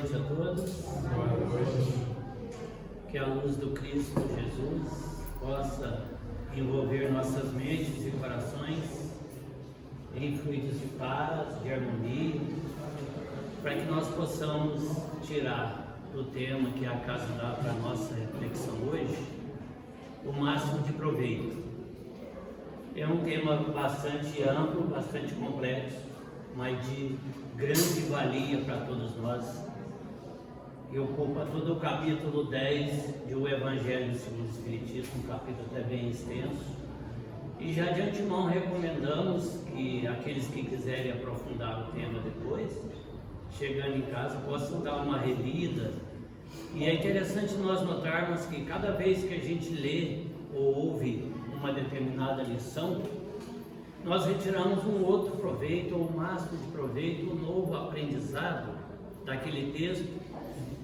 Boa noite a todos. Boa noite. Que a luz do Cristo Jesus possa envolver nossas mentes e corações em fluidos de paz, de harmonia, para que nós possamos tirar do tema que a casa dá para a nossa reflexão hoje o máximo de proveito. É um tema bastante amplo, bastante complexo, mas de grande valia para todos nós, e ocupa todo o capítulo 10 de O Evangelho segundo o Espiritismo, um capítulo até bem extenso. E já de antemão recomendamos que aqueles que quiserem aprofundar o tema depois, chegando em casa, possam dar uma relida. E é interessante nós notarmos que cada vez que a gente lê ou ouve uma determinada lição, nós retiramos um outro proveito, ou um máximo de proveito, um novo aprendizado daquele texto,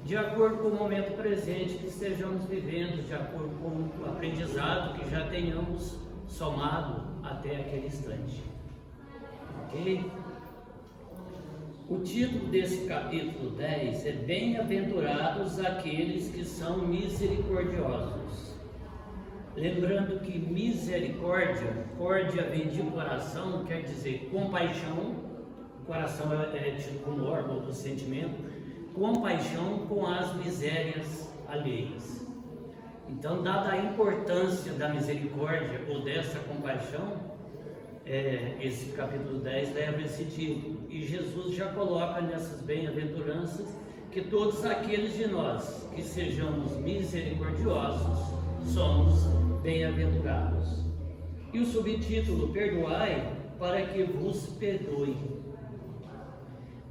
de acordo com o momento presente que estejamos vivendo, de acordo com o aprendizado que já tenhamos somado até aquele instante. Ok? O título desse capítulo 10 é Bem-aventurados aqueles que são misericordiosos. Lembrando que misericórdia, córdia vem de coração, quer dizer compaixão, coração é tido como órgão do sentimento, compaixão com as misérias alheias. Então, dada a importância da misericórdia ou dessa compaixão, esse capítulo 10 leva esse título. E Jesus já coloca nessas bem-aventuranças que todos aqueles de nós que sejamos misericordiosos somos bem-aventurados. E o subtítulo, perdoai para que vos perdoe.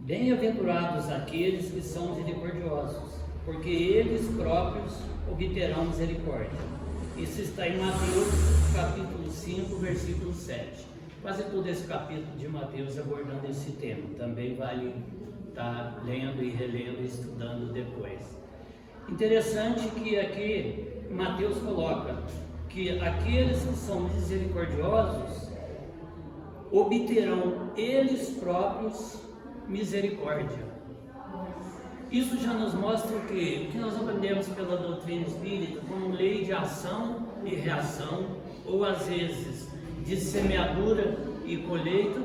Bem-aventurados aqueles que são misericordiosos, porque eles próprios obterão misericórdia. Isso está em Mateus capítulo 5, versículo 7. Quase todo esse capítulo de Mateus abordando esse tema. Também vale estar lendo e relendo e estudando depois. Interessante que aqui Mateus coloca que aqueles que são misericordiosos obterão eles próprios misericórdia. Isso já nos mostra o que nós aprendemos pela doutrina espírita como lei de ação e reação, ou às vezes de semeadura e colheita,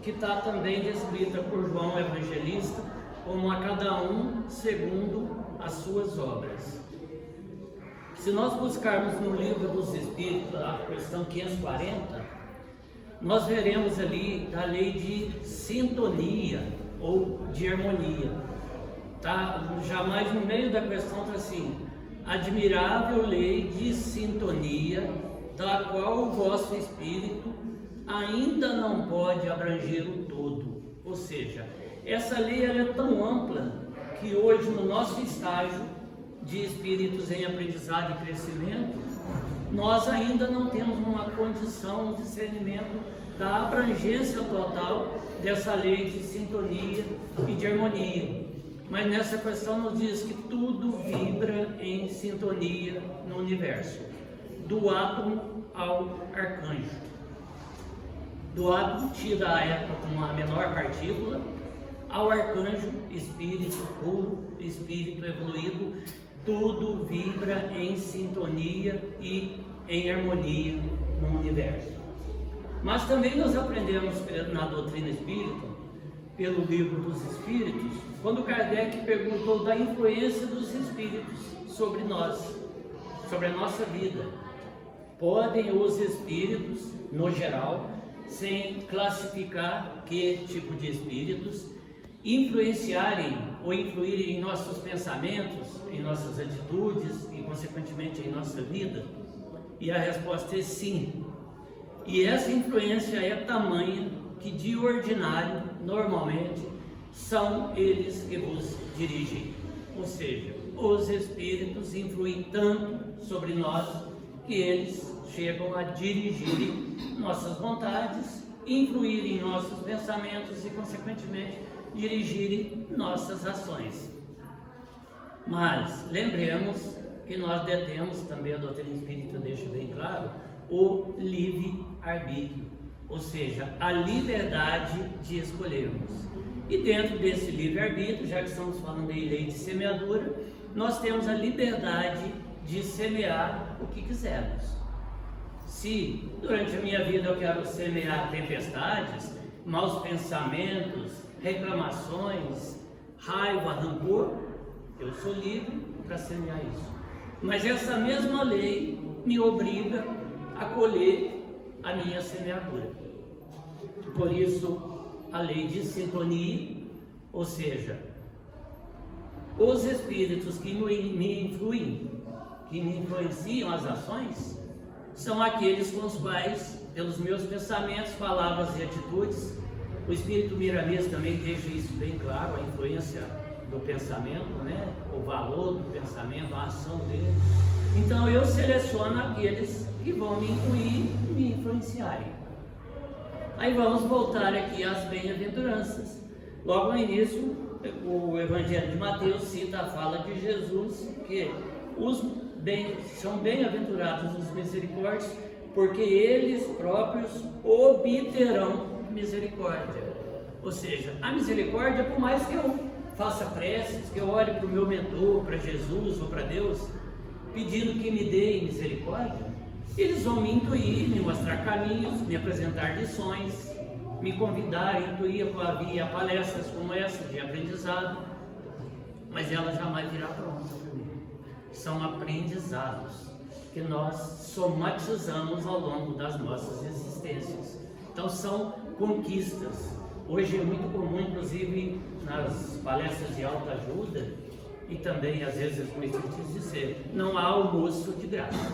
que está também descrita por João Evangelista como a cada um segundo as suas obras. Se nós buscarmos no livro dos Espíritos a questão 540, nós veremos ali a lei de sintonia ou de harmonia. Tá? Jamais no meio da questão está assim: admirável lei de sintonia, da qual o vosso espírito ainda não pode abranger o todo. Ou seja, essa lei ela é tão ampla que hoje, no nosso estágio de espíritos em aprendizado e crescimento, nós ainda não temos uma condição, um discernimento da abrangência total dessa lei de sintonia e de harmonia. Mas nessa questão nos diz que tudo vibra em sintonia no universo, do átomo ao arcanjo. Do átomo, tida a época como a menor partícula, ao arcanjo, espírito puro, espírito evoluído, tudo vibra em sintonia e em harmonia no universo. Mas também nós aprendemos na doutrina espírita, pelo livro dos Espíritos, quando Kardec perguntou da influência dos espíritos sobre nós, sobre a nossa vida. Podem os espíritos, no geral, sem classificar que tipo de espíritos, influenciarem ou influírem em nossos pensamentos, em nossas atitudes e, consequentemente, em nossa vida? E a resposta é sim. E essa influência é tamanha que, de ordinário, normalmente, são eles que vos dirigem. Ou seja, os espíritos influem tanto sobre nós que eles chegam a dirigirem nossas vontades, influírem em nossos pensamentos e, consequentemente, dirigirem nossas ações. Mas lembremos que nós detemos, também a doutrina espírita deixa bem claro, o livre-arbítrio, ou seja, a liberdade de escolhermos. E dentro desse livre-arbítrio, já que estamos falando em lei de semeadura, nós temos a liberdade de semear o que quisermos. Se durante a minha vida eu quero semear tempestades, maus pensamentos, reclamações, raiva, rancor, eu sou livre para semear isso. Mas essa mesma lei me obriga a colher a minha semeadura. Por isso, a lei de sintonia, ou seja, os espíritos que me influem, que me influenciam as ações, são aqueles com os quais, pelos meus pensamentos, palavras e atitudes, o Espírito Miramês também deixa isso bem claro, a influência do pensamento, né? O valor do pensamento, a ação dele. Então eu seleciono aqueles que vão me incluir e me influenciarem. Aí vamos voltar aqui às bem-aventuranças. Logo no início, o Evangelho de Mateus cita a fala de Jesus, que são bem-aventurados os misericórdios, porque eles próprios obterão misericórdia. Ou seja, a misericórdia, por mais que eu faça preces, que eu ore para o meu mentor, para Jesus ou para Deus, pedindo que me dê misericórdia, eles vão me intuir, me mostrar caminhos, me apresentar lições, me convidar, intuir via palestras como essa de aprendizado, mas ela jamais virá pronta para mim. São aprendizados que nós somatizamos ao longo das nossas existências. Então são conquistas. Hoje é muito comum, inclusive nas palestras de autoajuda e também às vezes com espíritos dizer, não há almoço de graça.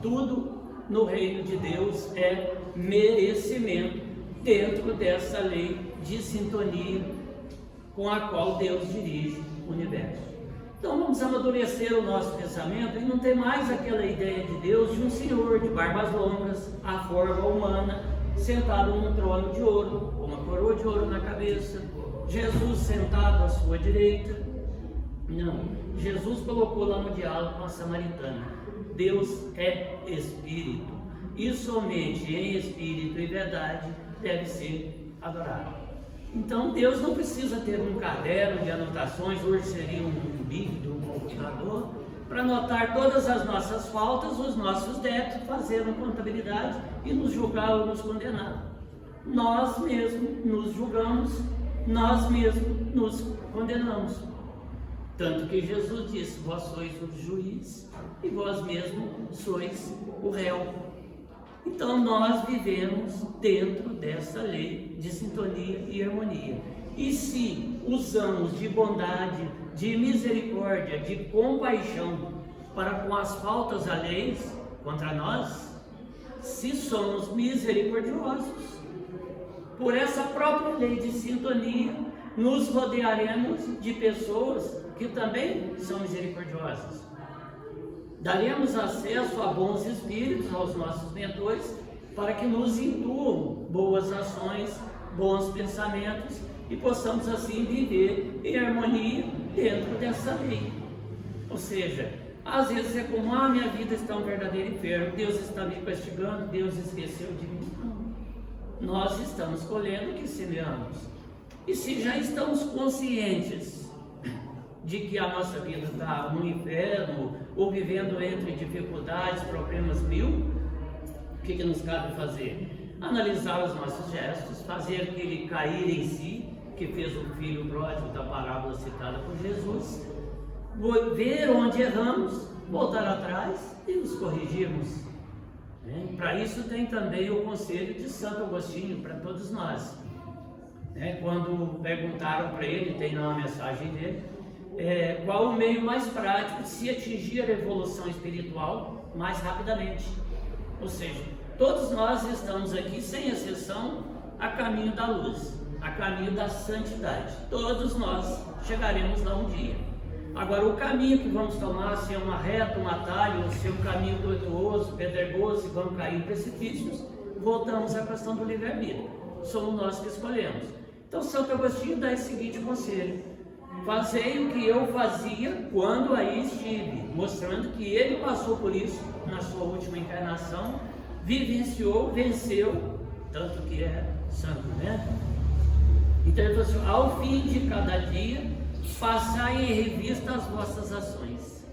Tudo no reino de Deus é merecimento dentro dessa lei de sintonia com a qual Deus dirige o universo. Então vamos amadurecer o nosso pensamento e não ter mais aquela ideia de Deus de um senhor de barbas longas, a forma humana, sentado num trono de ouro, com uma coroa de ouro na cabeça, Jesus sentado à sua direita. Não, Jesus colocou lá no diálogo com a samaritana, Deus é Espírito, e somente em Espírito e verdade deve ser adorado. Então Deus não precisa ter um caderno de anotações, hoje seria um livro, um computador, para anotar todas as nossas faltas, os nossos débitos, fazer uma contabilidade e nos julgar ou nos condenar. Nós mesmos nos julgamos, nós mesmos nos condenamos. Tanto que Jesus disse, vós sois o juiz e vós mesmos sois o réu. Então nós vivemos dentro dessa lei de sintonia e harmonia. E se usamos de bondade, de misericórdia, de compaixão para com as faltas alheias contra nós, se somos misericordiosos, por essa própria lei de sintonia, nos rodearemos de pessoas que também são misericordiosas. Daremos acesso a bons espíritos, aos nossos mentores, para que nos intuam boas ações, bons pensamentos e possamos assim viver em harmonia dentro dessa lei. Ou seja, às vezes é como, minha vida está um verdadeiro inferno, Deus está me castigando, Deus esqueceu de mim. Não. Nós estamos colhendo o que semeamos. E se já estamos conscientes de que a nossa vida está no inferno, ou vivendo entre dificuldades, problemas mil, o que nos cabe fazer? Analisar os nossos gestos, fazer aquele cair em si, que fez o filho pródigo da parábola citada por Jesus, ver onde erramos, voltar atrás e nos corrigirmos. Para isso tem também o conselho de Santo Agostinho para todos nós. Quando perguntaram para ele, tem na mensagem dele, qual o meio mais prático de se atingir a evolução espiritual mais rapidamente. Ou seja, todos nós estamos aqui, sem exceção, a caminho da luz, a caminho da santidade. Todos nós chegaremos lá um dia. Agora, o caminho que vamos tomar, se é uma reta, um atalho, se é um caminho tortuoso, pedregoso, e vamos cair em precipícios, voltamos à questão do livre-arbítrio. Somos nós que escolhemos. Então, Santo Agostinho dá esse seguinte conselho: fazei o que eu fazia quando aí estive, mostrando que ele passou por isso na sua última encarnação, vivenciou, venceu, tanto que é santo, né? Então ele falou assim: ao fim de cada dia, passai em revista as vossas ações.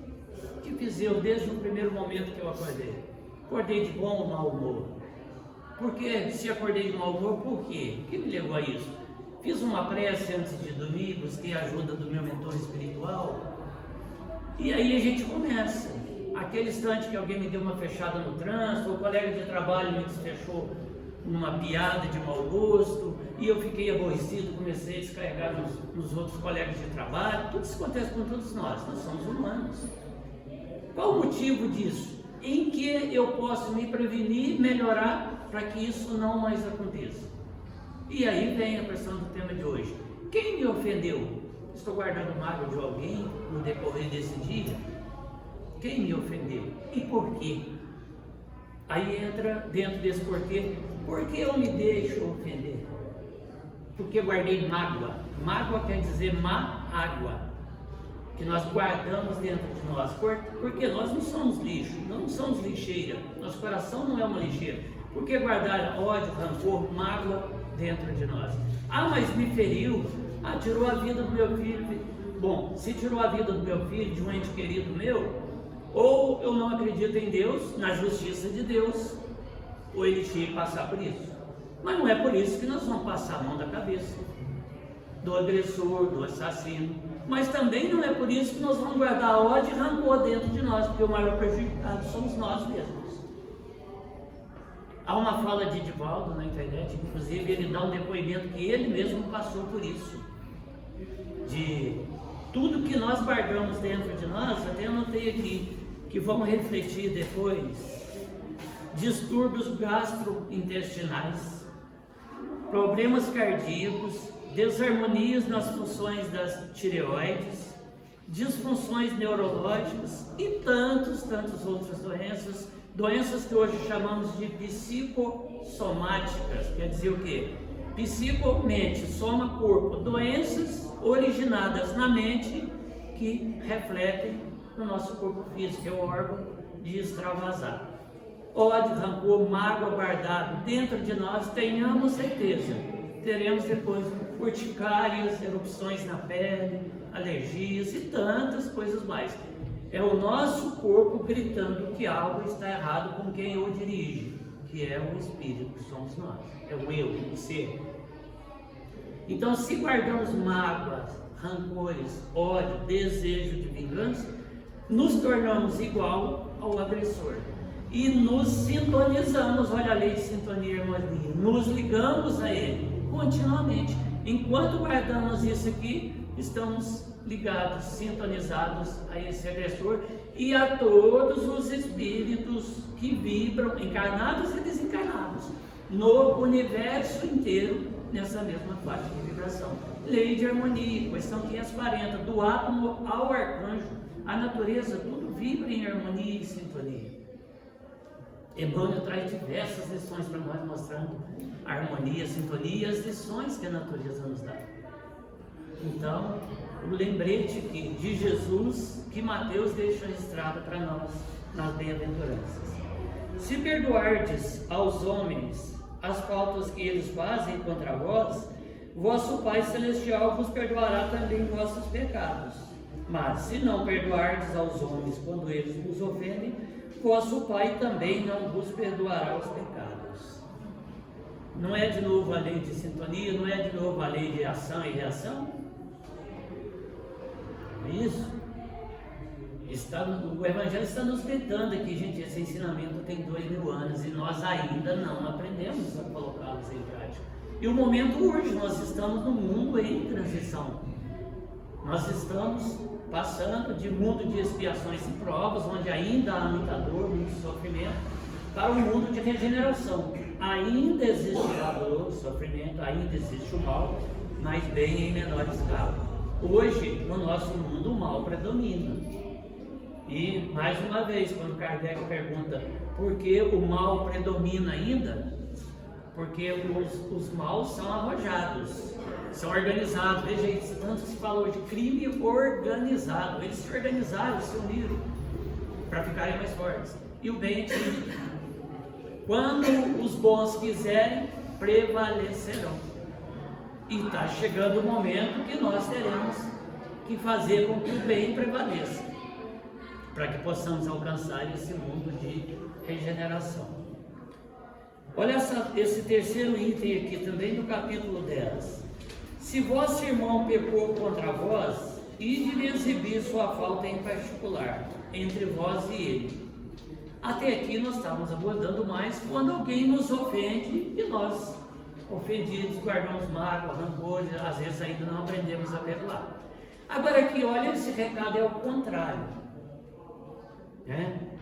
O que fiz eu desde o primeiro momento que eu acordei? Acordei de bom ou mau humor? Porque se acordei de mau humor, por quê? O que me levou a isso? Fiz uma prece antes de dormir, busquei a ajuda do meu mentor espiritual. E aí a gente começa. Aquele instante que alguém me deu uma fechada no trânsito, o colega de trabalho me desfechou numa piada de mau gosto, e eu fiquei aborrecido, comecei a descarregar nos outros colegas de trabalho. Tudo isso acontece com todos nós somos humanos. Qual o motivo disso? Em que eu posso me prevenir, melhorar, para que isso não mais aconteça? E aí vem a questão do tema de hoje. Quem me ofendeu? Estou guardando mágoa de alguém no decorrer desse dia? Quem me ofendeu? E por quê? Aí entra dentro desse porquê. Por que eu me deixo ofender? Porque guardei mágoa. Mágoa quer dizer má água, que nós guardamos dentro de nós. Porque nós não somos lixo, não somos lixeira. Nosso coração não é uma lixeira. Por que guardar ódio, rancor, mágoa dentro de nós? Ah, mas me feriu. Ah, tirou a vida do meu filho. Bom, se tirou a vida do meu filho, de um ente querido meu, ou eu não acredito em Deus, na justiça de Deus, ou ele tinha que passar por isso. Mas não é por isso que nós vamos passar a mão da cabeça do agressor, do assassino. Mas também não é por isso que nós vamos guardar ódio e rancor dentro de nós, porque o maior prejudicado somos nós mesmos. Há uma fala de Divaldo na internet, inclusive ele dá um depoimento que ele mesmo passou por isso, de tudo que nós guardamos dentro de nós. Até anotei aqui, que vamos refletir depois: distúrbios gastrointestinais, problemas cardíacos, desarmonias nas funções das tireoides, disfunções neurológicas e tantas outras doenças que hoje chamamos de psicossomáticas. Quer dizer o quê? Psico, mente, soma, corpo. Doenças originadas na mente que refletem no nosso corpo físico, é o órgão de extravasar. Ódio, rancor, mágoa guardado dentro de nós, tenhamos certeza, teremos depois urticárias, erupções na pele, alergias e tantas coisas mais. É o nosso corpo gritando que algo está errado com quem o dirige, que é o espírito, que somos nós, é o eu, o ser. Então, se guardamos mágoas, rancores, ódio, desejo de vingança, nos tornamos igual ao agressor e nos sintonizamos. Olha a lei de sintonia e harmonia, nos ligamos a ele continuamente. Enquanto guardamos isso aqui, estamos ligados, sintonizados a esse agressor e a todos os espíritos que vibram, encarnados e desencarnados, no universo inteiro, nessa mesma faixa de vibração. Lei de harmonia, questão 540, do átomo ao arcanjo, a natureza, tudo vibra em harmonia e sintonia. Emmanuel traz diversas lições para nós, mostrando a harmonia, a sintonia e as lições que a natureza nos dá. Então, o lembrete de Jesus que Mateus deixa registrado para nós nas bem-aventuranças. Se perdoardes aos homens as faltas que eles fazem contra vós, vosso Pai Celestial vos perdoará também vossos pecados. Mas se não perdoardes aos homens quando eles vos ofendem, vosso Pai também não vos perdoará os pecados. Não é de novo a lei de sintonia, não é de novo a lei de ação e reação? Isso. O Evangelho está nos gritando aqui, gente. Esse ensinamento tem 2000 anos e nós ainda não aprendemos a colocá-los em prática. E o momento urge, nós estamos num mundo em transição. Nós estamos passando de mundo de expiações e provas, onde ainda há muita dor, muito sofrimento, para um mundo de regeneração. Ainda existirá dor, sofrimento, ainda existe o mal, mas bem em menor escala. Hoje, no nosso mundo, o mal predomina. E, mais uma vez, quando Kardec pergunta por que o mal predomina ainda, porque os maus são arrojados, são organizados. Veja isso, tanto que se fala hoje, crime organizado. Eles se organizaram, se uniram para ficarem mais fortes. E o bem é tímido. Quando os bons quiserem, prevalecerão. E está chegando o momento que nós teremos que fazer com que o bem prevaleça, para que possamos alcançar esse mundo de regeneração. Olha esse terceiro item aqui também no capítulo 10. Se vosso irmão pecou contra vós, ide exibir sua falta em particular, entre vós e ele. Até aqui nós estávamos abordando mais quando alguém nos ofende e nós, ofendidos, guardamos mágoa, rancor, às vezes ainda não aprendemos a perdoar. Agora aqui, olha, esse recado é ao contrário.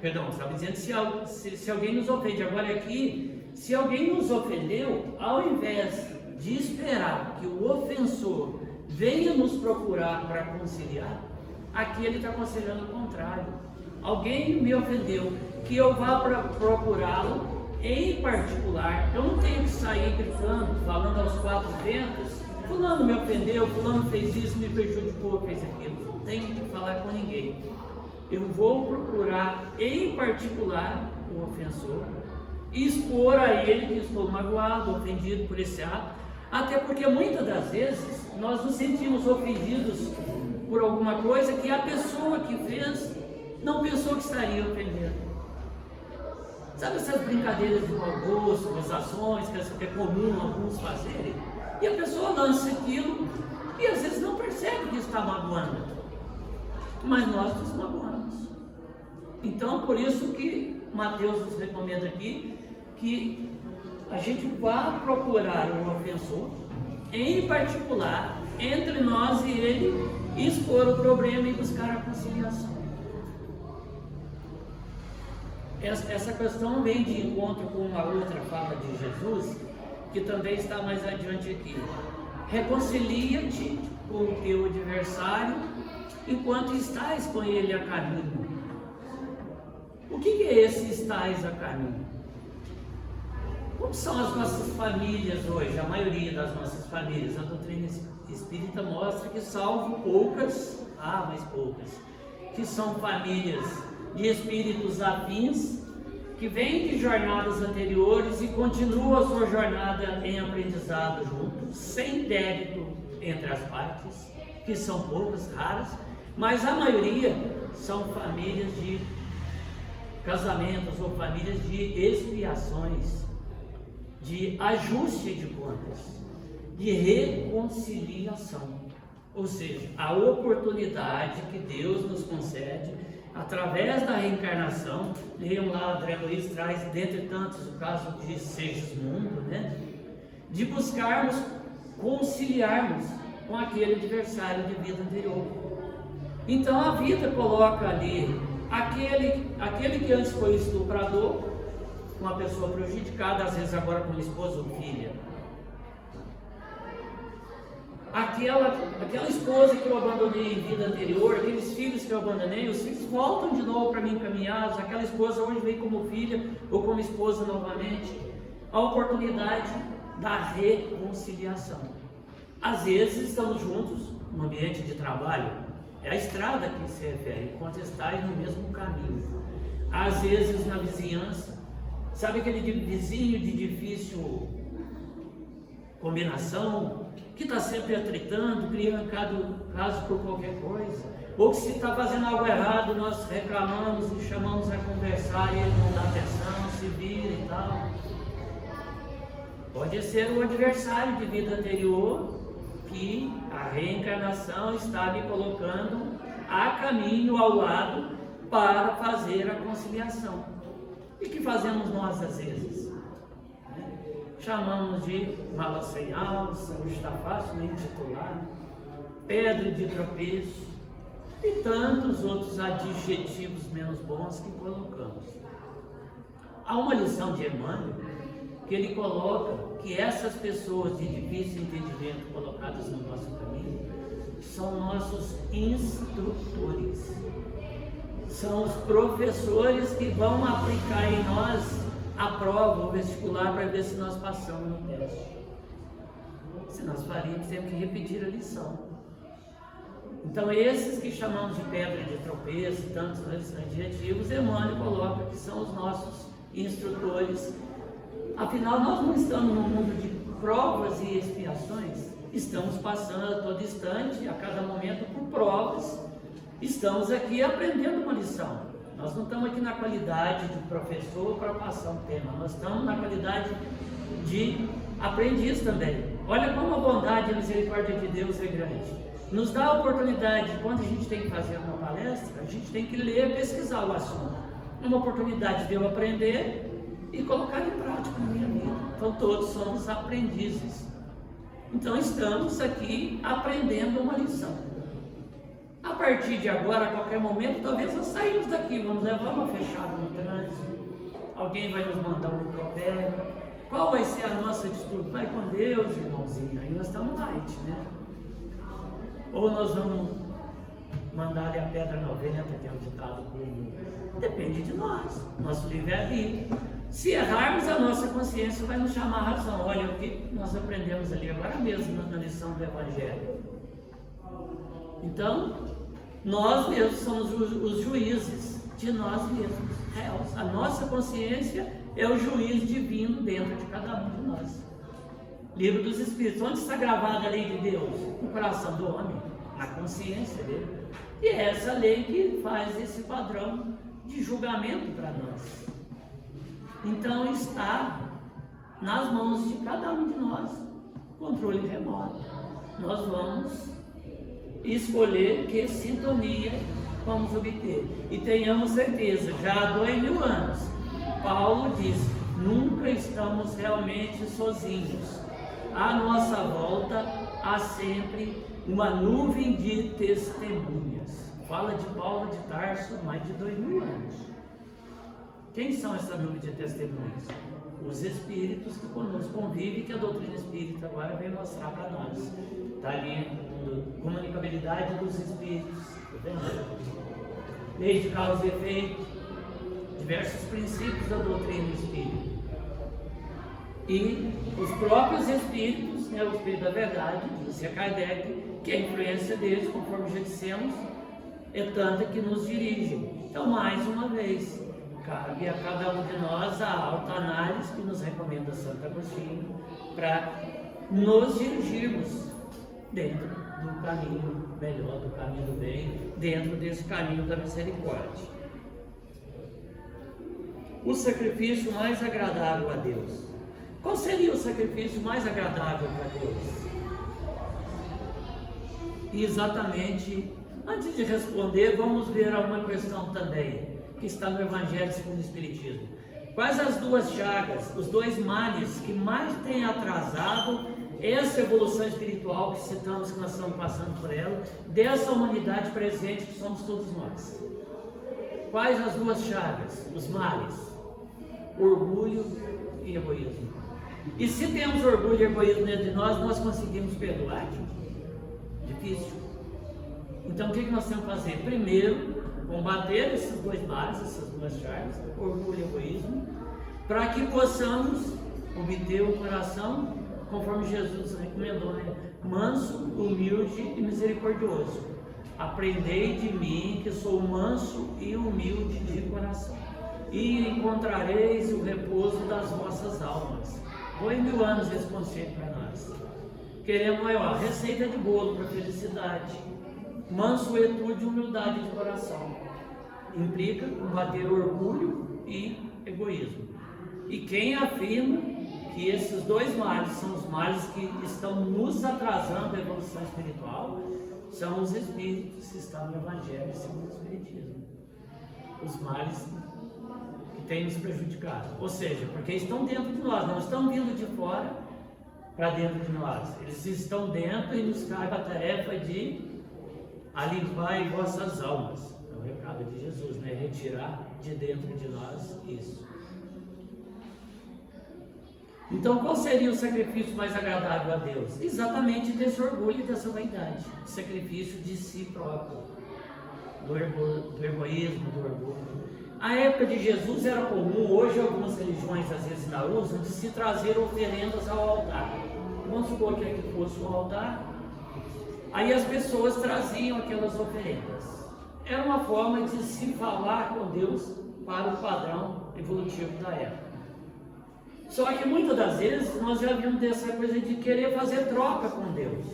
Perdão, estava dizendo se alguém nos ofende. Agora aqui, se alguém nos ofendeu, ao invés de esperar que o ofensor venha nos procurar para conciliar, aqui ele está aconselhando o contrário. Alguém me ofendeu, que eu vá para procurá-lo em particular. Eu não tenho que sair gritando, falando aos quatro ventos: fulano me ofendeu, fulano fez isso, me prejudicou, fez aquilo. Não tenho que falar com ninguém. Eu vou procurar em particular o ofensor e expor a ele que estou magoado, ofendido por esse ato, até porque muitas das vezes nós nos sentimos ofendidos por alguma coisa que a pessoa que fez não pensou que estaria ofendendo. Sabe essas brincadeiras de mau gosto, gozações que é comum alguns fazerem? E a pessoa lança aquilo e às vezes não percebe que está magoando, mas nós nos magoamos. Então, por isso que Mateus nos recomenda aqui que a gente vá procurar um ofensor, em particular, entre nós e ele, expor o problema e buscar a conciliação. Essa questão vem de encontro com uma outra fala de Jesus, que também está mais adiante aqui. Reconcilia-te com o teu adversário enquanto estás com ele a caminho. O que é esse estáis a caminho? Como são as nossas famílias hoje? A maioria das nossas famílias, a doutrina espírita mostra que, salvo poucas, mas poucas, que são famílias de espíritos afins, que vêm de jornadas anteriores e continuam a sua jornada em aprendizado juntos, sem débito entre as partes, que são poucas, raras, mas a maioria são famílias de casamentos ou famílias de expiações, de ajuste de contas, de reconciliação. Ou seja, a oportunidade que Deus nos concede através da reencarnação. Leiam lá, André Luiz traz, dentre tantos, o caso de Segismundo, de buscarmos conciliarmos com aquele adversário de vida anterior. Então a vida coloca ali aquele que antes foi estuprador, uma pessoa prejudicada, às vezes agora com esposa ou filha. Aquela esposa que eu abandonei em vida anterior, aqueles filhos que eu abandonei, os filhos voltam de novo para mim encaminhados, aquela esposa hoje vem como filha ou como esposa novamente. A oportunidade da reconciliação. Às vezes estamos juntos no ambiente de trabalho, é a estrada que se refere, enquanto estáis no mesmo caminho. Às vezes na vizinhança, sabe aquele vizinho de difícil combinação, que está sempre atritando, criando caso por qualquer coisa, ou que se está fazendo algo errado, nós reclamamos e chamamos a conversar e ele não dá atenção, se vira e tal. Pode ser o adversário de vida anterior, que a reencarnação está me colocando a caminho, ao lado, para fazer a conciliação. E que fazemos nós às vezes? Chamamos de mala sem alça, hoje está fácil nem titular, pedra de tropeço e tantos outros adjetivos menos bons que colocamos. Há uma lição de Emmanuel que ele coloca que essas pessoas de difícil entendimento colocadas no nosso caminho são nossos instrutores, são os professores que vão aplicar em nós a prova, o vestibular, para ver se nós passamos no teste. Se nós faríamos, temos que repetir a lição. Então, esses que chamamos de pedra de tropeço, tantos adjetivos, Emmanuel coloca que são os nossos instrutores. Afinal, nós não estamos num mundo de provas e expiações, estamos passando a todo instante, a cada momento, por provas. Estamos aqui aprendendo uma lição. Nós não estamos aqui na qualidade de professor para passar um tema, nós estamos na qualidade de aprendiz também. Olha como a bondade e a misericórdia de Deus é grande. Nos dá a oportunidade, quando a gente tem que fazer uma palestra, a gente tem que ler, pesquisar o assunto. É uma oportunidade de eu aprender e colocar em prática na minha vida. Então todos somos aprendizes. Então estamos aqui aprendendo uma lição. A partir de agora, a qualquer momento, talvez nós saímos daqui, vamos levar uma fechada no trânsito, alguém vai nos mandar um micropédio. Qual vai ser a nossa atitude? Vai com Deus, irmãozinho, aí nós estamos light, né? Ou nós vamos mandar ali a pedra 90, que é um ditado comum. Depende de nós, nosso livre-arbítrio. Se errarmos, a nossa consciência vai nos chamar a razão. Olha o que nós aprendemos ali agora mesmo na lição do Evangelho. Então, nós mesmos somos os juízes de nós mesmos, réus. A nossa consciência é o juiz divino dentro de cada um de nós. Livro dos Espíritos. Onde está gravada a lei de Deus? No coração do homem, na consciência dele. E é essa lei que faz esse padrão de julgamento para nós. Então está nas mãos de cada um de nós, controle remoto. Nós vamos escolher que sintonia vamos obter. E tenhamos certeza, já há 2000 anos, Paulo diz, nunca estamos realmente sozinhos. À nossa volta há sempre uma nuvem de testemunhas. Fala de Paulo de Tarso, mais de 2000 anos. Quem são essa nuvem de testemunhas? Os espíritos que conosco convivem, que a doutrina espírita agora vem mostrar para nós. Está ali, comunicabilidade dos espíritos, tá vendo? Lei de causa e efeito, diversos princípios da doutrina espírita. E os próprios espíritos, né, o Espírito da Verdade, disse a Kardec, que a influência deles, conforme já dissemos, é tanta que nos dirige. Então, mais uma vez, cabe a cada um de nós a autoanálise que nos recomenda Santo Agostinho para nos dirigirmos dentro do caminho melhor, do caminho do bem, dentro desse caminho da misericórdia. O sacrifício mais agradável a Deus. Qual seria o sacrifício mais agradável para Deus? E exatamente, antes de responder, vamos ver uma questão também, que está no Evangelho segundo o Espiritismo. Quais as duas chagas, os dois males que mais têm atrasado essa evolução espiritual que citamos, que nós estamos passando por ela, dessa humanidade presente que somos todos nós? Quais as duas chagas, os males? Orgulho e egoísmo. E se temos orgulho e egoísmo dentro de nós, nós conseguimos perdoar? Difícil. Então o que nós temos que fazer? Primeiro, combater esses dois males, essas duas chagas, orgulho e egoísmo, para que possamos obter um coração, conforme Jesus recomendou, né? Manso, humilde e misericordioso. Aprendei de mim, que sou manso e humilde de coração, e encontrareis o repouso das vossas almas. 2000 anos esse conceito para nós. Queremos maior receita de bolo para felicidade. Mansuetude e humildade de coração. Implica combater orgulho e egoísmo. E quem afirma que esses dois males são os males que estão nos atrasando a evolução espiritual, são os espíritos que estão no Evangelho segundo o Espiritismo. Os males que têm nos prejudicado. Ou seja, porque estão dentro de nós, não estão vindo de fora para dentro de nós. Eles estão dentro e nos cabe a tarefa de alimpar vossas almas. É o recado de Jesus, né? Retirar de dentro de nós isso. Então, qual seria o sacrifício mais agradável a Deus? Exatamente desse orgulho e dessa vaidade. Sacrifício de si próprio, do egoísmo, do orgulho. A época de Jesus era comum, hoje algumas religiões às vezes ainda usam, de se trazer oferendas ao altar. Vamos supor que aqui fosse um altar, aí as pessoas traziam aquelas oferendas. Era uma forma de se falar com Deus para o padrão evolutivo da época. Só que muitas das vezes nós já vimos dessa coisa de querer fazer troca com Deus.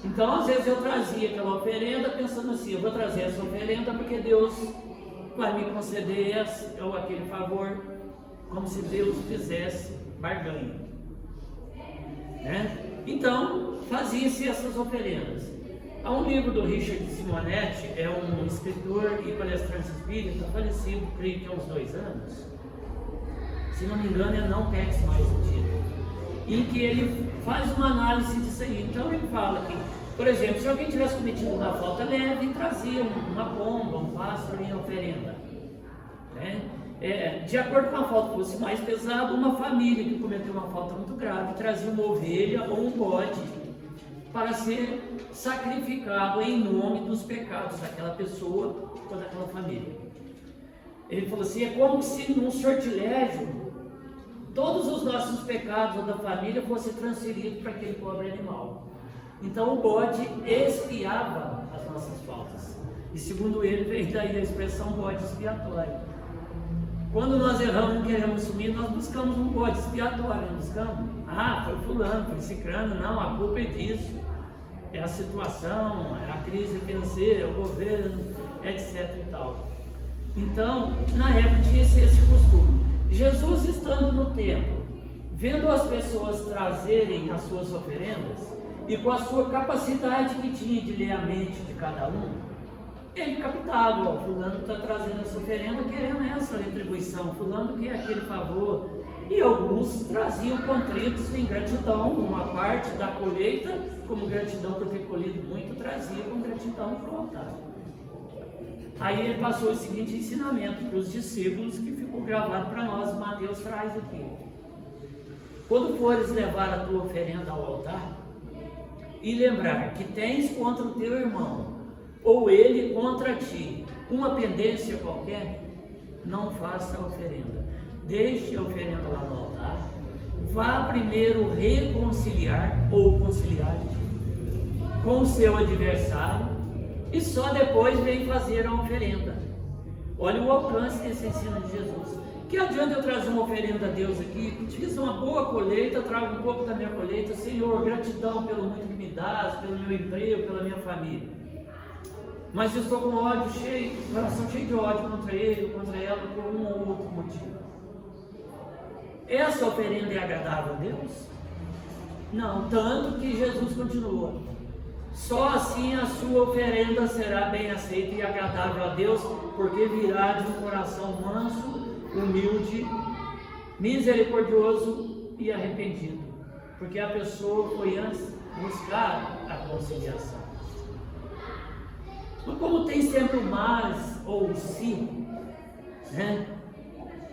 Então às vezes eu trazia aquela oferenda pensando assim, eu vou trazer essa oferenda porque Deus vai me conceder esse ou aquele favor, como se Deus fizesse barganha, né? Então fazia-se essas oferendas. Há um livro do Richard Simonetti, é um escritor e palestrante espírita, falecido, creio que há uns 2 anos, se não me engano é Não Peques Mais o título, em que ele faz uma análise disso aí. Então ele fala que, por exemplo, se alguém tivesse cometido uma falta leve, trazia uma pomba, um pássaro em oferenda, né? De acordo com a falta que fosse mais pesada, uma família que cometeu uma falta muito grave trazia uma ovelha ou um bode para ser sacrificado em nome dos pecados daquela pessoa ou daquela família. Ele falou assim, é como se num sortilégio todos os nossos pecados da família fossem transferidos para aquele pobre animal. Então o bode expiava as nossas faltas. E segundo ele, vem daí a expressão bode expiatório. Quando nós erramos e queremos sumir, nós buscamos um bode expiatório, não buscamos? Ah, foi fulano, foi cicrano, não, a culpa é disso. É a situação, é a crise financeira, o governo, etc e tal. Então, na época tinha esse costume. Jesus estando no templo, vendo as pessoas trazerem as suas oferendas, e com a sua capacidade que tinha de ler a mente de cada um, ele captava, ó, fulano está trazendo essa oferenda querendo essa retribuição, fulano quer aquele favor. E alguns traziam contritos em gratidão, uma parte da colheita, como gratidão por ter colhido muito, trazia com gratidão para o altar. Aí ele passou o seguinte ensinamento para os discípulos, que ficou gravado para nós, Mateus traz aqui. Quando fores levar a tua oferenda ao altar, e lembrar que tens contra o teu irmão, ou ele contra ti, uma pendência qualquer, não faça a oferenda. Deixe a oferenda lá no altar, vá primeiro reconciliar ou conciliar com o seu adversário e só depois vem fazer a oferenda. Olha o alcance desse ensino de Jesus. Que adianta eu trazer uma oferenda a Deus aqui, fiz uma boa colheita, trago um pouco da minha colheita, Senhor, gratidão pelo muito que me dás, pelo meu emprego, pela minha família. Mas eu estou com ódio cheio, coração cheio de ódio contra ele, contra ela, por um ou outro motivo. Essa oferenda é agradável a Deus? Não, tanto que Jesus continua. Só assim a sua oferenda será bem aceita e agradável a Deus, porque virá de um coração manso, humilde, misericordioso e arrependido. Porque a pessoa foi antes buscar a conciliação. Mas como tem sempre o mas ou o se, né?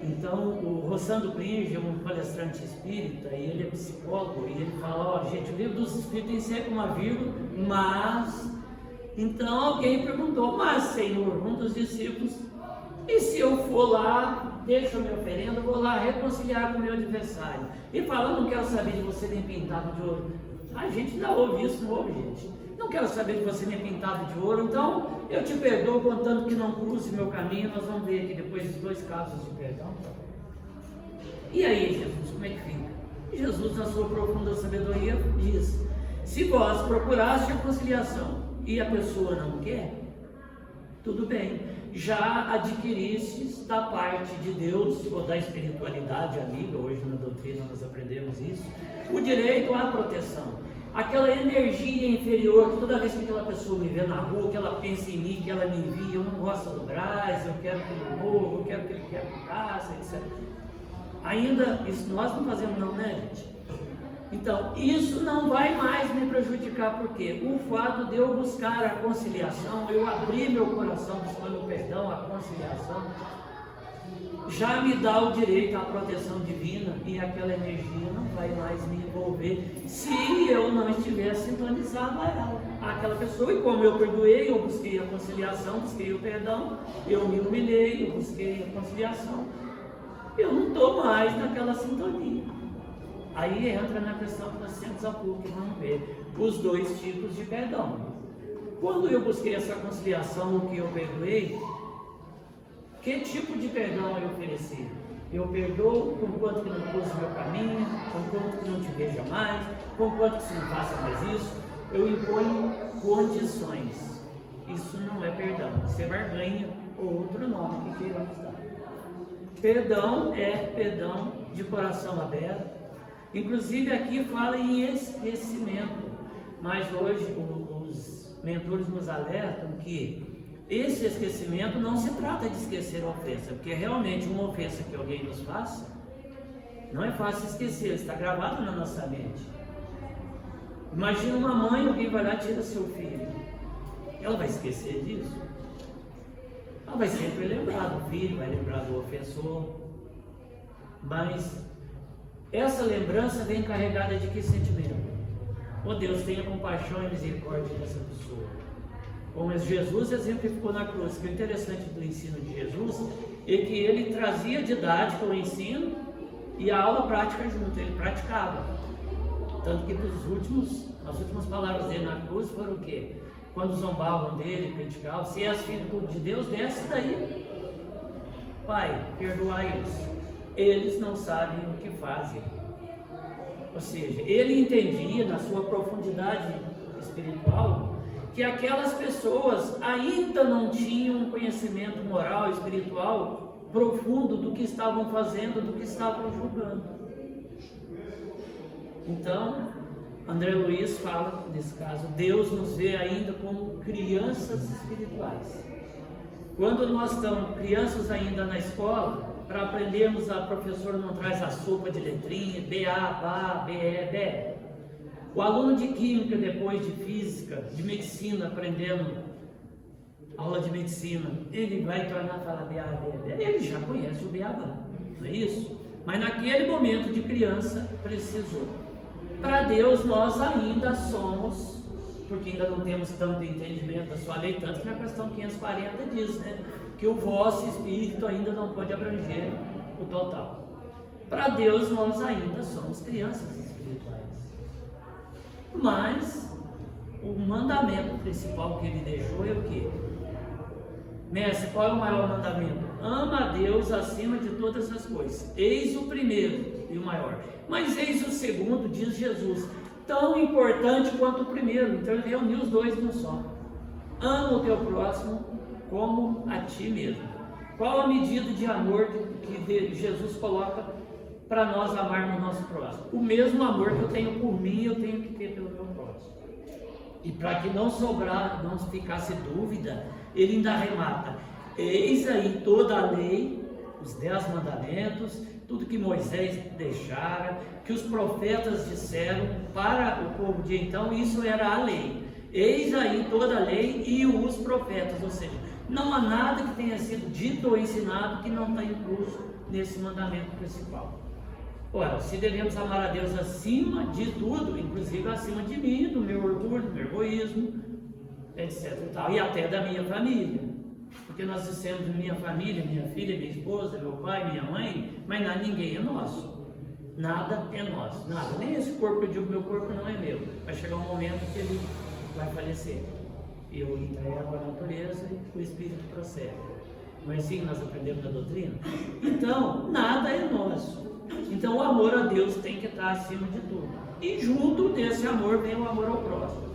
Então o Rossando Pringe é um palestrante espírita e ele é psicólogo e ele fala, ó, gente, o livro dos espíritos tem sempre uma vírgula, mas. Então alguém perguntou, mas Senhor, um dos discípulos, e se eu for lá, deixo a minha oferenda, vou lá reconciliar com o meu adversário e fala, eu não quero saber de você nem pintado de ouro. A gente ainda ouve isso, não ouve, gente? Não quero saber de você nem pintado de ouro, então eu te perdoo, contando que não cruze meu caminho. Nós vamos ver aqui depois os 2 casos de perdão. E aí, Jesus, como é que fica? E Jesus, na sua profunda sabedoria, diz, se vós procuraste a conciliação e a pessoa não quer, tudo bem, já adquiristes da parte de Deus, ou da espiritualidade amiga, hoje na doutrina nós aprendemos isso, o direito à proteção. Aquela energia inferior, que toda vez que aquela pessoa me vê na rua, que ela pensa em mim, que ela me envia, eu não gosto do Braz, eu quero que ele morra, eu quero que ele quebre casa, etc. Ainda, isso nós não fazemos não, né, gente? Então, isso não vai mais me prejudicar, porque o fato de eu buscar a conciliação, eu abrir meu coração buscando o perdão, a conciliação, já me dá o direito à proteção divina e aquela energia não vai mais me envolver se eu não estiver sintonizado a ela, àquela pessoa. E como eu perdoei, eu busquei a conciliação, busquei o perdão, eu me humilhei, eu busquei a conciliação, eu não estou mais naquela sintonia. Aí entra na questão que nós temos há pouco, que vamos ver, os 2 tipos de perdão. Quando eu busquei essa conciliação, o que eu perdoei, que tipo de perdão eu ofereci? Eu perdoo conquanto que não cruze o meu caminho, conquanto que não te veja mais, conquanto que você não faça mais isso. Eu imponho condições. Isso não é perdão, isso é barganha ou outro nome que queiramos dar. Perdão é perdão de coração aberto. Inclusive aqui fala em esquecimento, mas hoje os mentores nos alertam que esse esquecimento não se trata de esquecer a ofensa, porque realmente uma ofensa que alguém nos faz, não é fácil esquecer, está gravado na nossa mente. Imagina uma mãe, alguém vai lá e tira seu filho, ela vai esquecer disso? Ela vai sempre lembrar do filho, vai lembrar do ofensor, mas essa lembrança vem carregada de que sentimento? Oh Deus, tenha compaixão e misericórdia dessa pessoa. Como Jesus exemplificou na cruz. O que é interessante do ensino de Jesus é que ele trazia didática ao ensino e a aula prática junto, ele praticava. Tanto que as últimas palavras dele na cruz foram o quê? Quando zombavam dele, criticavam: se és filho de Deus, desce daí. Pai, perdoai-os, eles não sabem o que fazem. Ou seja, ele entendia na sua profundidade espiritual que aquelas pessoas ainda não tinham um conhecimento moral, espiritual profundo do que estavam fazendo, do que estavam julgando. Então, André Luiz fala, nesse caso, Deus nos vê ainda como crianças espirituais. Quando nós estamos crianças ainda na escola, para aprendermos, a professora não traz a sopa de letrinha, BA, BA, BE, BE. O aluno de química, depois de física, de medicina, aprendendo aula de medicina, ele vai tornar a falar BA, BE, BE. Ele já conhece o BA, não é isso? Mas naquele momento de criança, precisou. Para Deus, nós ainda somos, porque ainda não temos tanto entendimento da sua lei, tanto que na questão 540 diz, né? Que o vosso espírito ainda não pode abranger o total. Para Deus, nós ainda somos crianças espirituais. Mas o mandamento principal que ele deixou é o quê? Mestre, qual é o maior mandamento? Ama a Deus acima de todas as coisas. Eis o primeiro e o maior. Mas eis o segundo, diz Jesus, tão importante quanto o primeiro. Então ele reuniu os dois num só. Ama o teu próximo como a ti mesmo. Qual a medida de amor que Jesus coloca para nós amarmos o nosso próximo? O mesmo amor que eu tenho por mim, eu tenho que ter pelo meu próximo. E para que não ficasse dúvida, ele ainda arremata: eis aí toda a lei, os 10 mandamentos, tudo que Moisés deixara, que os profetas disseram para o povo de então, isso era a lei. Eis aí toda a lei e os profetas, ou seja, não há nada que tenha sido dito ou ensinado que não está incluso nesse mandamento principal. Ora, se devemos amar a Deus acima de tudo, inclusive acima de mim, do meu orgulho, do meu egoísmo, etc. E até da minha família. Porque nós dissemos minha família, minha filha, minha esposa, meu pai, minha mãe, mas nada, ninguém é nosso. Nada é nosso, nada. Nem esse corpo, eu digo, meu corpo não é meu. Vai chegar um momento que ele vai falecer. Eu entrego a natureza e o Espírito procede. Não é assim que nós aprendemos na doutrina? Então, nada é nosso. Então, o amor a Deus tem que estar acima de tudo. E junto desse amor vem o amor ao próximo.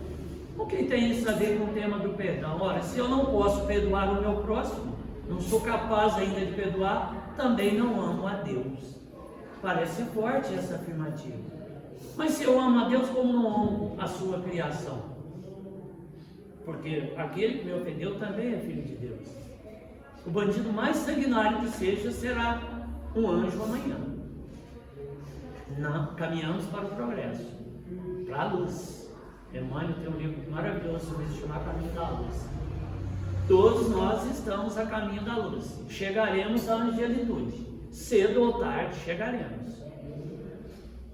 O que tem isso a ver com o tema do perdão? Ora, se eu não posso perdoar o meu próximo, não sou capaz ainda de perdoar, também não amo a Deus. Parece forte essa afirmativa. Mas se eu amo a Deus, como não amo a sua criação? Porque aquele que me ofendeu também é filho de Deus. O bandido mais sanguinário que seja será um anjo amanhã. Não, caminhamos para o progresso, para a luz. Emmanuel tem um livro maravilhoso sobre isso, chamado Caminho da Luz. Todos nós estamos a caminho da luz. Chegaremos à angelitude. Cedo ou tarde chegaremos.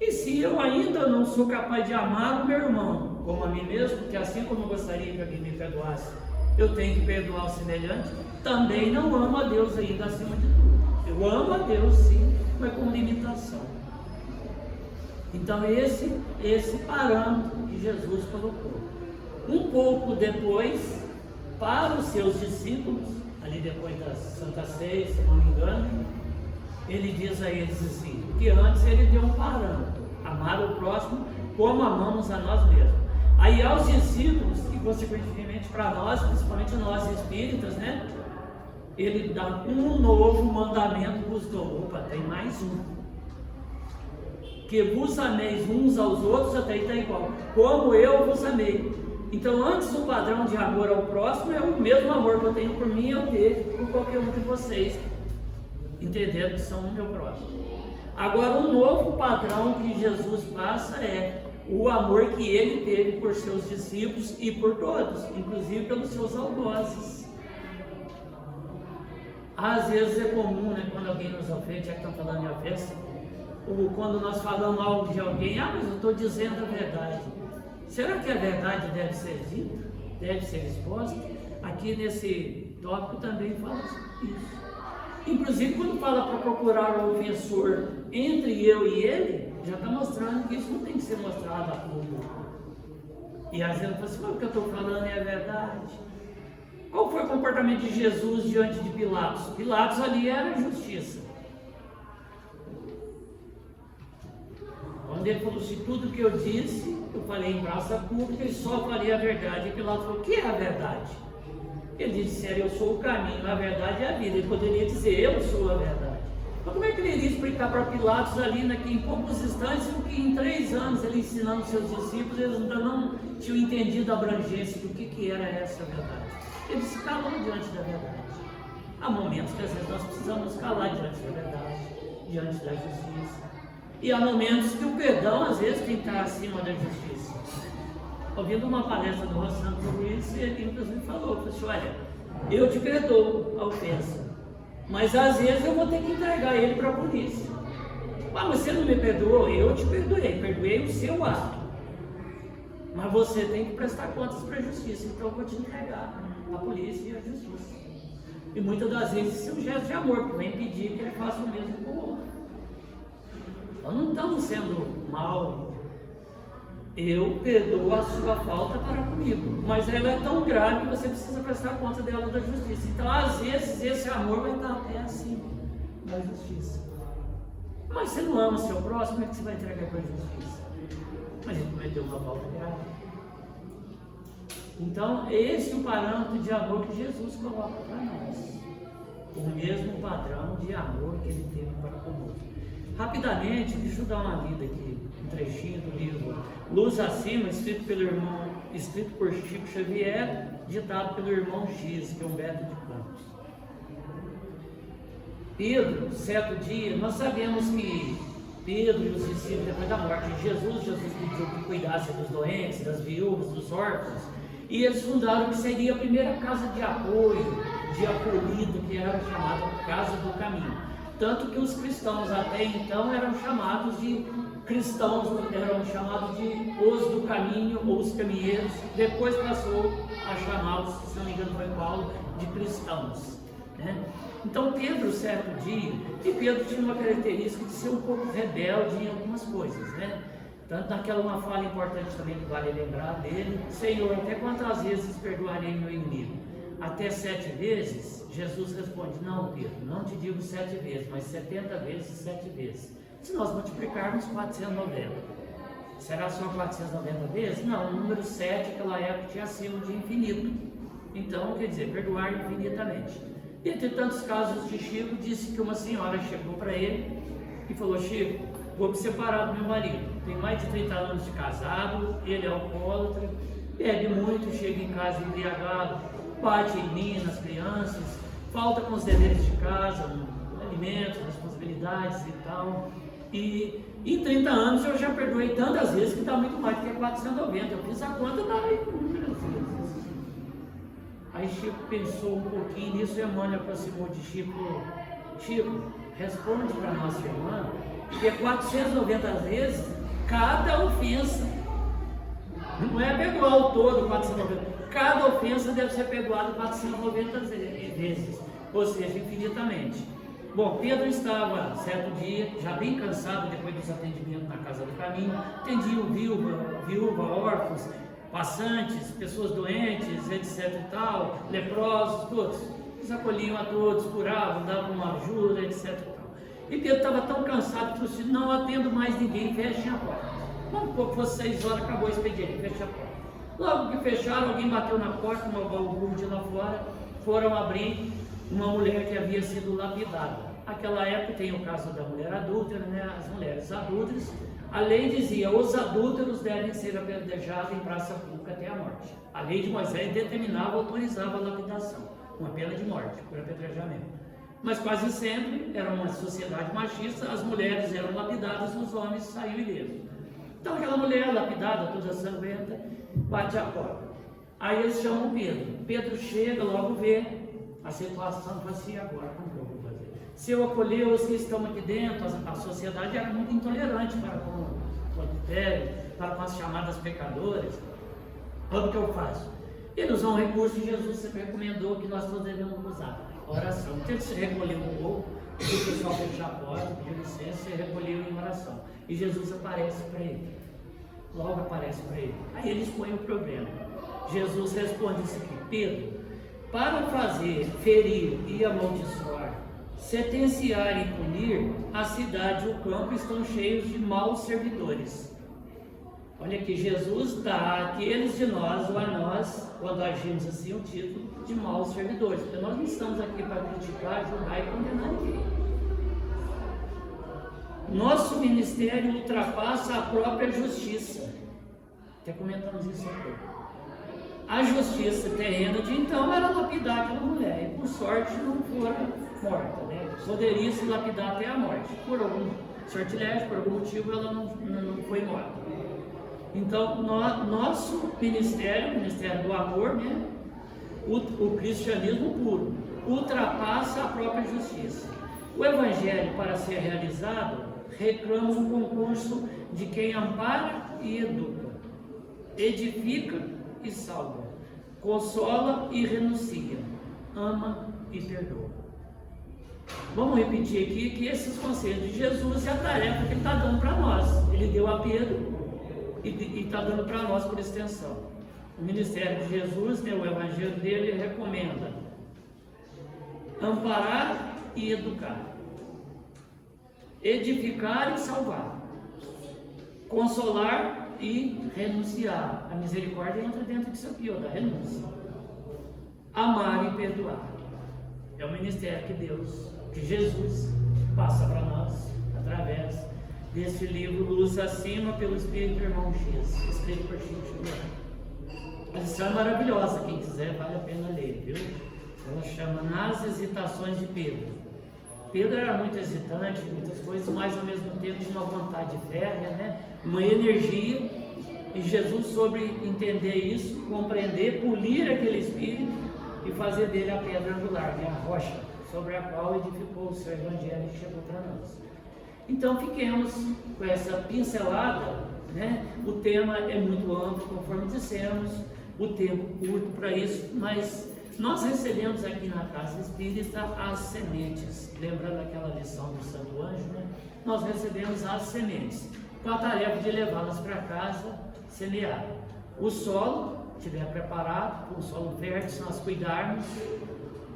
E se eu ainda não sou capaz de amar o meu irmão como a mim mesmo, porque assim como eu gostaria que alguém me perdoasse, eu tenho que perdoar o semelhante, também não amo a Deus ainda acima de tudo. Eu amo a Deus sim, mas com limitação. Então esse parâmetro que Jesus colocou. Um pouco depois, para os seus discípulos, ali depois da Santa Ceia, se não me engano, ele diz a eles assim, que antes ele deu um parâmetro, amar o próximo como amamos a nós mesmos. Aí aos discípulos, e consequentemente para nós, principalmente nós espíritas, né? Ele dá um novo mandamento vos dou. Opa, tem mais um. Que vos ameis uns aos outros, até aí está igual. Como eu vos amei. Então, antes o padrão de amor ao próximo é o mesmo amor que eu tenho por mim, eu tenho por qualquer um de vocês, entendendo que são o meu próximo. Agora, um novo padrão que Jesus passa é o amor que ele teve por seus discípulos e por todos, inclusive pelos seus algozes. Às vezes é comum, né, quando alguém nos ofende, já que estão falando em ofensa, ou quando nós falamos algo de alguém, mas eu estou dizendo a verdade. Será que a verdade deve ser dita? Deve ser exposta? Aqui nesse tópico também fala isso. Inclusive, quando fala para procurar o ofensor entre eu e ele, já está mostrando que isso não tem que ser mostrado a público. E às vezes eu falo assim, mas o que eu estou falando é a verdade. Qual foi o comportamento de Jesus diante de Pilatos? Pilatos ali era justiça. Quando ele falou assim, tudo que eu disse, eu falei em praça pública e só falei a verdade. E Pilatos falou, o que é a verdade? Ele disse, eu sou o caminho, a verdade é a vida. Ele poderia dizer, eu sou a verdade. Mas como é que ele iria explicar para Pilatos ali, em poucos instantes, o que em 3 anos ele ensinando seus discípulos, eles ainda não tinham entendido a abrangência do que era essa verdade. Ele se calou diante da verdade. Há momentos que às vezes nós precisamos nos calar diante da verdade, diante da justiça. E há momentos que o perdão às vezes tem que estar acima da justiça. Ouvindo uma palestra do Rossano sobre isso, ele inclusive falou assim, olha, eu te perdoo a ofensa, mas às vezes eu vou ter que entregar ele para a polícia. Mas você não me perdoou? Eu te perdoei o seu ato. Mas você tem que prestar contas para a justiça, então eu vou te entregar a polícia e a justiça. E muitas das vezes isso é um gesto de amor, que vem pedir que ele faça o mesmo com o outro. Nós não estamos sendo mal. Eu perdoo a sua falta para comigo, mas ela é tão grave que você precisa prestar conta dela da justiça. Então, às vezes, esse amor vai estar até acima da justiça. Mas você não ama o seu próximo, como é que você vai entregar para a justiça? Mas ele cometeu uma falta grave. Então, esse é o parâmetro de amor que Jesus coloca para nós. O mesmo padrão de amor que ele teve para conosco. Rapidamente, deixa eu dar uma lida aqui, um trechinho do livro Luz Acima, escrito por Chico Xavier, ditado pelo irmão X, que é Humberto de Campos. Pedro, certo dia, nós sabemos que Pedro e os discípulos, depois da morte de Jesus pediu que cuidasse dos doentes, das viúvas, dos órfãos, e eles fundaram o que seria a primeira casa de apoio, de acolhida, que era chamada Casa do Caminho. Tanto que os cristãos até então eram chamados de cristãos, eram chamados de os do caminho, ou os caminheiros. Depois passou a chamá-los, se não me engano foi Paulo, de cristãos, né? Então Pedro, certo dia, e Pedro tinha uma característica de ser um pouco rebelde em algumas coisas, né? Tanto naquela uma fala importante também que vale lembrar dele, Senhor, até quantas vezes perdoarei meu inimigo? Até 7 vezes? Jesus responde, não Pedro, não te digo 7 vezes, mas 70 vezes 7 vezes. Se nós multiplicarmos 490, será só 490 vezes? Não, o número 7 naquela época tinha acima de infinito. Então, quer dizer, perdoar infinitamente. Entre tantos casos de Chico, disse que uma senhora chegou para ele e falou, Chico, vou me separar do meu marido, tem mais de 30 anos de casado, ele é alcoólatra, bebe muito, chega em casa embriagado, bate em mim, nas crianças, falta com os deveres de casa, alimentos, responsabilidades e tal. E em 30 anos eu já perdoei tantas vezes que dá muito mais do que 490. Eu fiz a conta, dá inúmeras vezes. Aí Chico pensou um pouquinho nisso e Emmanuel aproximou de Chico. Chico, responde para nossa irmã que é 490 vezes cada ofensa. Não é perdoar o todo 490. Cada ofensa deve ser perdoada 490 vezes, ou seja, infinitamente. Bom, Pedro estava, certo dia, já bem cansado depois dos atendimentos na Casa do Caminho, atendiam viúva, órfãos, passantes, pessoas doentes, etc e tal, leprosos, todos. Eles acolhiam a todos, curavam, davam uma ajuda, etc e tal. E Pedro estava tão cansado que disse: não atendo mais ninguém, fechem a porta. Quando fosse 6 horas, acabou o expediente, fecha a porta. Logo que fecharam, alguém bateu na porta, uma balbúrdia lá fora, foram abrir uma mulher que havia sido lapidada. Naquela época tem o caso da mulher adúltera, né? As mulheres adúlteras. A lei dizia: os adúlteros devem ser apedrejados em praça pública até a morte. A lei de Moisés determinava, autorizava a lapidação, com a pena de morte, por apedrejamento. Mas quase sempre era uma sociedade machista, as mulheres eram lapidadas, os homens saíam ilesos. Então aquela mulher lapidada, toda sangrenta, bate a porta. Aí eles chamam Pedro. Pedro chega, logo vê a situação e fala assim: agora como que eu vou fazer? Se eu acolher os que estão aqui dentro, a sociedade era muito intolerante para com o adultério, para com as chamadas pecadoras. O que eu faço? Ele usou um recurso que Jesus sempre recomendou que nós todos devemos usar: a oração. Então ele se recolheu um pouco, o pessoal fechou a porta, pediu licença, se recolheu em oração. E Jesus aparece para ele. Logo aparece para ele. Aí ele expõe o problema. Jesus responde isso aqui: Pedro, para fazer, ferir e amaldiçoar, sentenciar e punir, a cidade e o campo estão cheios de maus servidores. Olha aqui, Jesus dá àqueles de nós, ou a nós, quando agimos assim, o título de maus servidores, porque nós não estamos aqui para criticar, julgar e condenar ninguém. Nosso ministério ultrapassa a própria justiça. Até comentamos isso aqui. A justiça terrena de então era lapidar aquela mulher, e por sorte não fora morta, né? Poderia se lapidar até a morte. Por algum sortilégio, por algum motivo, ela não foi morta. Então, nosso ministério, o ministério do amor, né? O cristianismo puro, ultrapassa a própria justiça. O evangelho, para ser realizado, reclama um concurso de quem ampara e educa, edifica e salva, consola e renuncia, ama e perdoa. Vamos repetir aqui que esses conselhos de Jesus é a tarefa que ele está dando para nós. Ele deu a Pedro e está dando para nós por extensão. O ministério de Jesus, né, o evangelho dele, recomenda amparar e educar, edificar e salvar, consolar e renunciar. A misericórdia entra dentro disso aqui, da renúncia. Amar e perdoar. É o ministério que Deus, que Jesus passa para nós através desse livro Luz Acima, pelo Espírito Irmão X, escrito por Chico Xavier. A lição é maravilhosa, quem quiser vale a pena ler, viu? Ela chama Nas Hesitações de Pedro. Pedro era muito hesitante, muitas coisas, mas ao mesmo tempo tinha uma vontade férrea, né? Uma energia, e Jesus soube entender isso, compreender, polir aquele espírito e fazer dele a pedra angular, né? A rocha sobre a qual edificou o seu evangelho e chegou para nós. Então fiquemos com essa pincelada, né? O tema é muito amplo, conforme dissemos, o tempo curto para isso, mas nós recebemos aqui na Casa Espírita as sementes. Lembrando aquela lição do Santo Anjo, né? Nós recebemos as sementes, com a tarefa de levá-las para casa, semear. O solo estiver preparado, com o solo verde, se nós cuidarmos,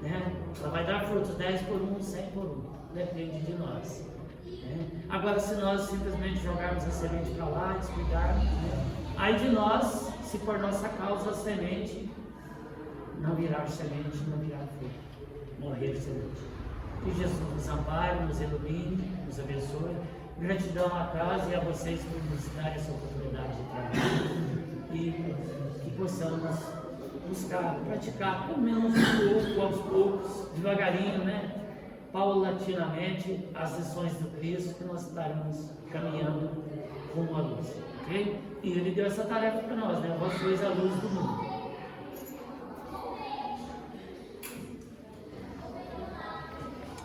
né? Ela vai dar frutos 10 por 1, 100 por 1, depende de nós. Agora, se nós simplesmente jogarmos a semente para lá, descuidarmos, né? Aí de nós, se por nossa causa a semente não virar semente, não virar fruto, morrer semente. Que Jesus nos ampare, nos ilumine, nos abençoe. Gratidão à casa e a vocês por nos dar essa oportunidade de trabalho e que possamos buscar, praticar pelo menos um pouco, aos poucos, devagarinho, né? Paulatinamente, as lições do Cristo, que nós estaremos caminhando rumo à luz, ok? E Ele deu essa tarefa para nós, né? Vós sois a luz do mundo.